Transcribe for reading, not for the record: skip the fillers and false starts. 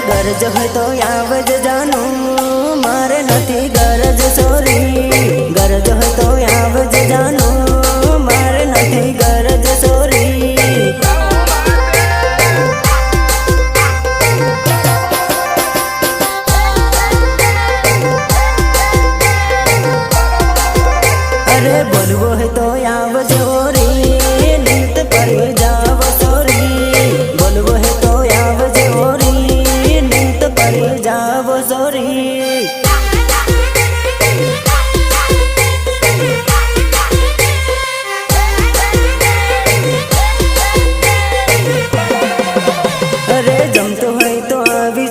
गरज है तो आवज जानू मारे नथी गरज सोरी गरज है तो आवज जानू मारे नथी गरज सोरी अरे बोलवो है तो आवज ओरी नीत पर जाव सोरी बोलवो है तो आवज ओरी नीत पर जाव सोरी अरे जमतो है तो आवी